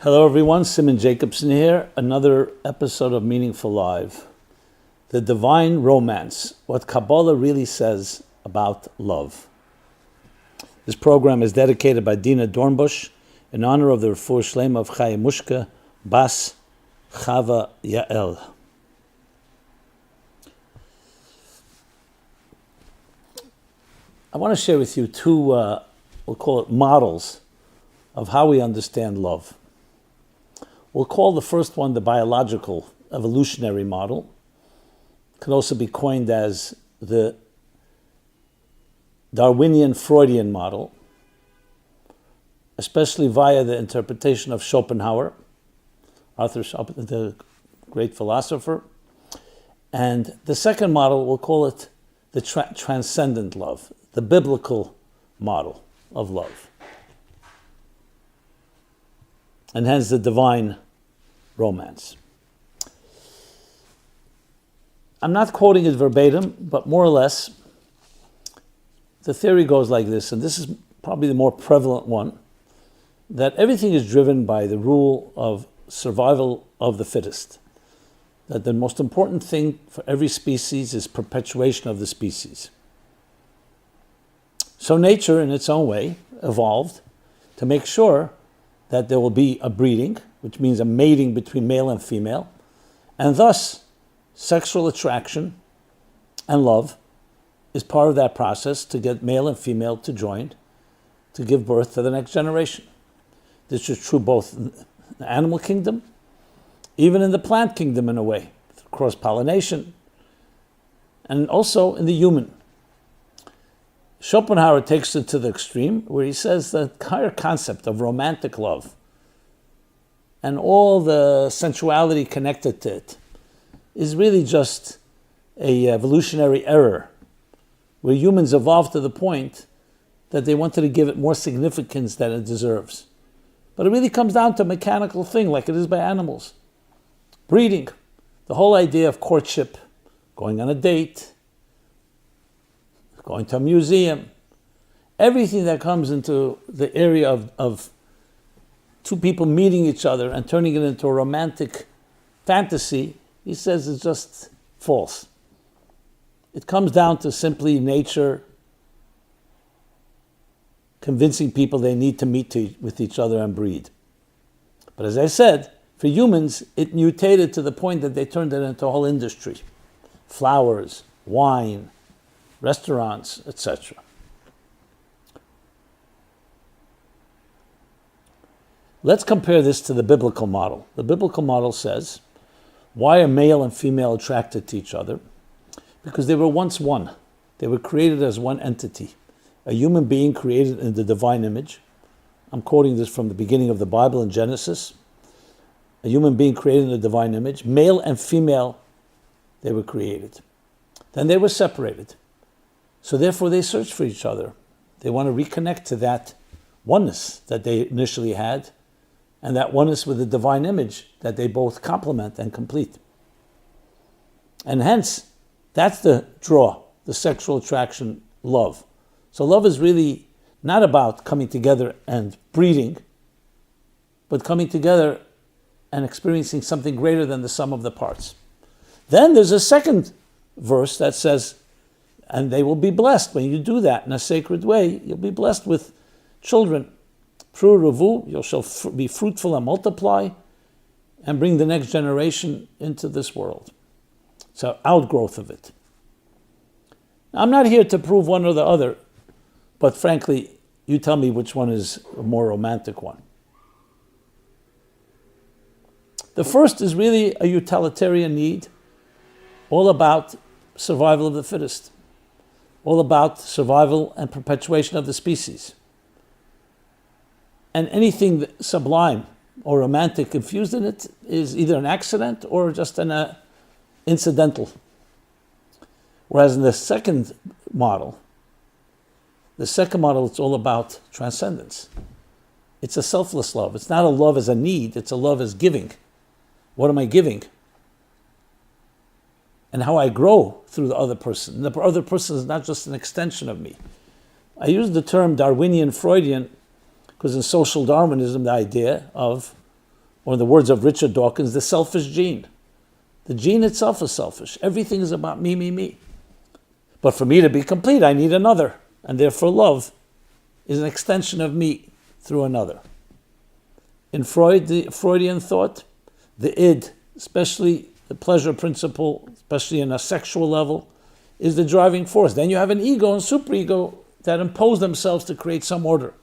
Hello everyone, Simon Jacobson here, another episode of Meaningful Live. The Divine Romance, what Kabbalah really says about love. This program is dedicated by Dina Dornbush in honor of the Refuah Shlema of Chaya Mushka Bas Chava Yael. I want to share with you two, we'll call it models of how we understand love. We'll call the first one the biological evolutionary model. It could also be coined as the Darwinian Freudian model, especially via the interpretation of Schopenhauer, Arthur Schopenhauer, the great philosopher. And the second model, we'll call it the transcendent love, the biblical model of love. And hence the divine romance. I'm not quoting it verbatim, but more or less, the theory goes like this, and this is probably the more prevalent one, that everything is driven by the rule of survival of the fittest. That the most important thing for every species is perpetuation of the species. So nature, in its own way, evolved to make sure that there will be a breeding, which means a mating between male and female, and thus sexual attraction and love is part of that process to get male and female to join, to give birth to the next generation. This is true both in the animal kingdom, even in the plant kingdom in a way, cross-pollination, and also in the human. Schopenhauer takes it to the extreme, where he says the entire concept of romantic love and all the sensuality connected to it is really just an evolutionary error, where humans evolved to the point that they wanted to give it more significance than it deserves. But it really comes down to a mechanical thing, like it is by animals. Breeding, the whole idea of courtship, going on a date, going to a museum, everything that comes into the area of two people meeting each other and turning it into a romantic fantasy, he says is just false. It comes down to simply nature convincing people they need to meet with each other and breed. But as I said, for humans, it mutated to the point that they turned it into a whole industry. Flowers, wine, restaurants, etc. Let's compare this to the biblical model. The biblical model says, why are male and female attracted to each other? Because they were once one. They were created as one entity. A human being created in the divine image. I'm quoting this from the beginning of the Bible in Genesis. A human being created in the divine image. Male and female, they were created. Then they were separated. So therefore they search for each other. They want to reconnect to that oneness that they initially had, and that oneness with the divine image that they both complement and complete. And hence, that's the draw, the sexual attraction, love. So love is really not about coming together and breeding, but coming together and experiencing something greater than the sum of the parts. Then there's a second verse that says, and they will be blessed when you do that in a sacred way. You'll be blessed with children. Pru Revu, you shall be fruitful and multiply and bring the next generation into this world. It's an outgrowth of it. Now, I'm not here to prove one or the other, but frankly, you tell me which one is a more romantic one. The first is really a utilitarian need, all about survival of the fittest. All about survival and perpetuation of the species. And anything sublime or romantic infused in it is either an accident or just an incidental. Whereas in the second model, it's all about transcendence. It's a selfless love. It's not a love as a need, it's a love as giving. What am I giving? And how I grow through the other person. And the other person is not just an extension of me. I use the term Darwinian Freudian because in social Darwinism, the idea of or in the words of Richard Dawkins, the selfish gene. The gene itself is selfish. Everything is about me, me, me. But for me to be complete, I need another. And therefore love is an extension of me through another. In Freud, the Freudian thought, the id, especially the pleasure principle, especially in a sexual level, is the driving force. Then you have an ego and superego that impose themselves to create some order.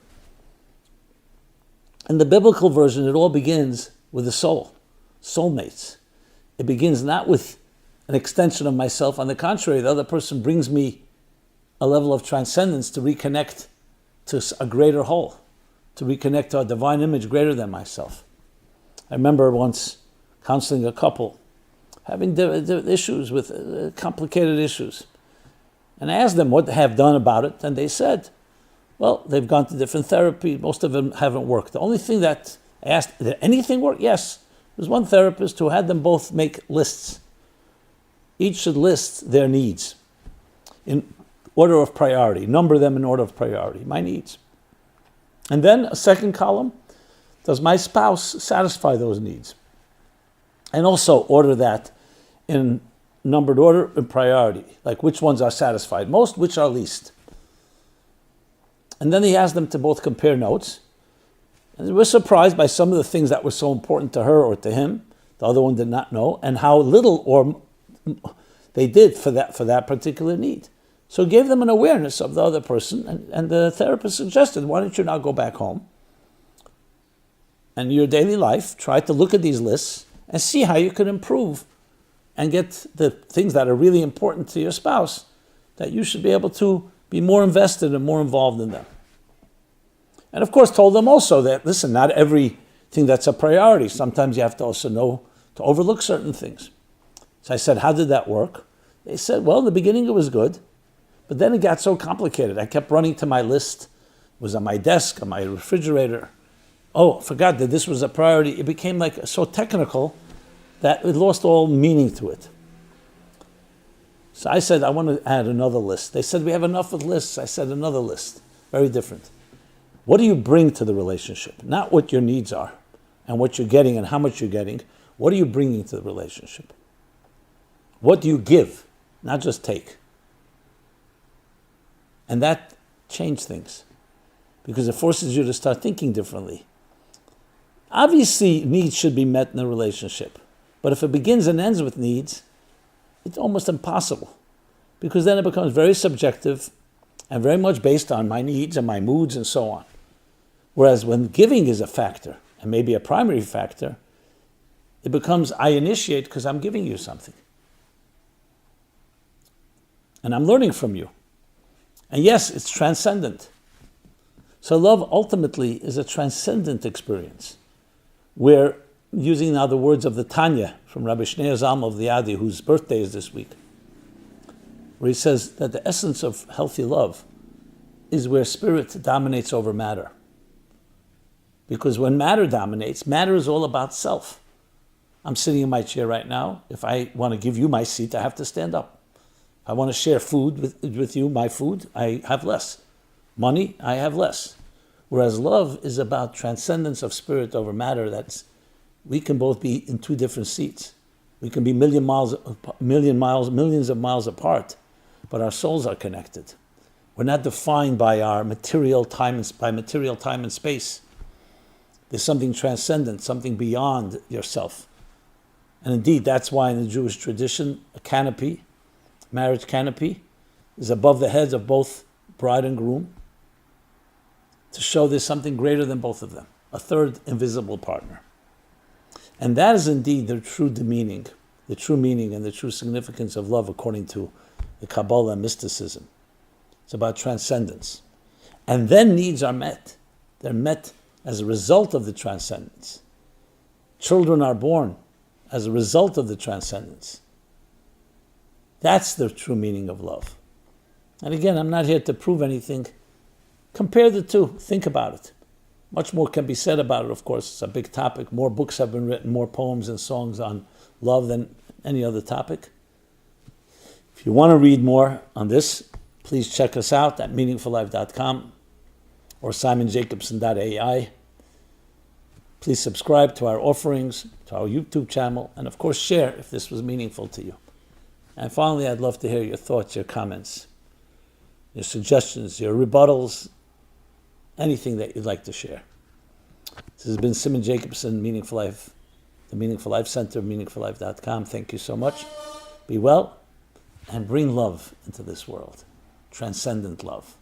In the biblical version, it all begins with the soul, soulmates. It begins not with an extension of myself. On the contrary, the other person brings me a level of transcendence to reconnect to a greater whole, to reconnect to a divine image greater than myself. I remember once counseling a couple having issues with complicated issues. And I asked them what they have done about it, and they said, well, they've gone to different therapy. Most of them haven't worked. The only thing that I asked, did anything work? Yes. There was one therapist who had them both make lists. Each should list their needs in order of priority, number them in order of priority, my needs. And then a second column, does my spouse satisfy those needs? And also order that in numbered order and priority, like which ones are satisfied most, which are least. And then he asked them to both compare notes. And they were surprised by some of the things that were so important to her or to him, the other one did not know, and how little or they did for that particular need. So it gave them an awareness of the other person, and the therapist suggested, why don't you now go back home and in your daily life, try to look at these lists and see how you can improve and get the things that are really important to your spouse, that you should be able to be more invested and more involved in them. And of course told them also that, listen, not everything that's a priority. Sometimes you have to also know to overlook certain things. So I said, how did that work? They said, well, in the beginning it was good, but then it got so complicated. I kept running to my list. It was on my desk, on my refrigerator. Oh, I forgot that this was a priority. It became like so technical that it lost all meaning to it. So I said, I want to add another list. They said, we have enough of lists. I said, another list. Very different. What do you bring to the relationship? Not what your needs are and what you're getting and how much you're getting. What are you bringing to the relationship? What do you give, not just take? And that changed things because it forces you to start thinking differently. Obviously, needs should be met in a relationship. But if it begins and ends with needs, it's almost impossible because then it becomes very subjective and very much based on my needs and my moods and so on. Whereas when giving is a factor, and maybe a primary factor, it becomes I initiate because I'm giving you something. And I'm learning from you. And yes, it's transcendent. So love ultimately is a transcendent experience where, using now the words of the Tanya from Rabbi Shneur Zalman of Liadi, whose birthday is this week, where he says that the essence of healthy love is where spirit dominates over matter. Because when matter dominates, matter is all about self. I'm sitting in my chair right now. If I want to give you my seat, I have to stand up. If I want to share food with you, my food, I have less. Money, I have less. Whereas love is about transcendence of spirit over matter. We can both be in two different seats. We can be millions of miles apart, but our souls are connected. We're not defined by our material time and space. There's something transcendent, something beyond yourself. And indeed, that's why in the Jewish tradition, a canopy, marriage canopy, is above the heads of both bride and groom to show there's something greater than both of them, a third invisible partner. And that is indeed the true meaning and the true significance of love according to the Kabbalah and mysticism. It's about transcendence. And then needs are met. They're met as a result of the transcendence. Children are born as a result of the transcendence. That's the true meaning of love. And again, I'm not here to prove anything. Compare the two. Think about it. Much more can be said about it, of course. It's a big topic. More books have been written, more poems and songs on love than any other topic. If you want to read more on this, please check us out at meaningfullife.com or simonjacobson.ai. Please subscribe to our offerings, to our YouTube channel, and of course share if this was meaningful to you. And finally, I'd love to hear your thoughts, your comments, your suggestions, your rebuttals, anything that you'd like to share. This has been Simon Jacobson, Meaningful Life, the Meaningful Life Center, meaningfullife.com. Thank you so much. Be well and bring love into this world. Transcendent love.